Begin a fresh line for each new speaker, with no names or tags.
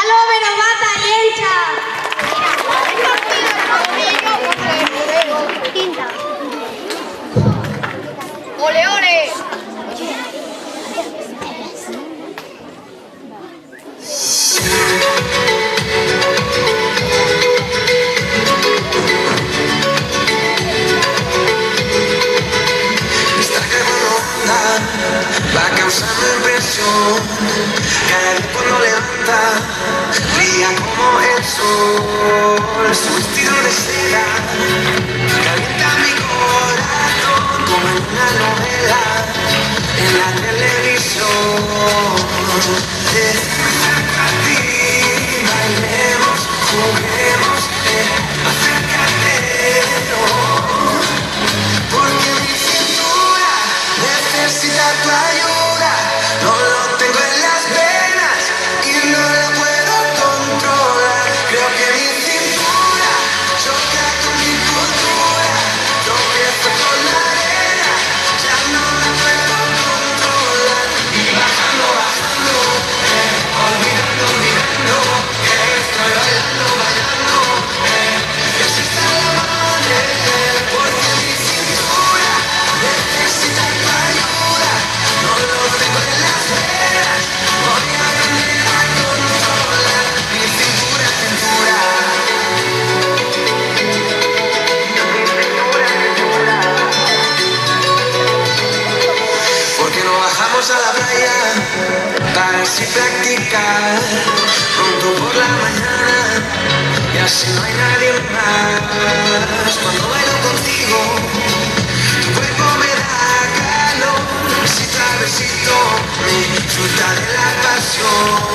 Halo bero bat aientza! Ole, ole!
Va causando impresión, cada vez cuando levanta, brilla como el sol. Su vestido de seda calienta mi corazón como en una novela en la televisión. Me acerco a ti, bailemos, juguemos, acércate, porque mi cintura necesita tu ayuda, no lo tengo en las venas y no lo puedo controlar. Creo que mi cintura choca con mi cultura, tropiezo con la arena, ya no la puedo controlar. Y bajando, bajando, olvidando, olvidando, estoy bailando, bailando, y así está la madre, porque mi cintura necesita tu ayuda, no lo tengo en las venas, voy a aprender a controlar mi cintura, cintura. Mi cintura, cintura. Porque no bajamos a la playa para así practicar pronto por la mañana y así no hay nadie más. Cuando bailo contigo tu cuerpo me da calor, besito a besito, disfruta de la pasión.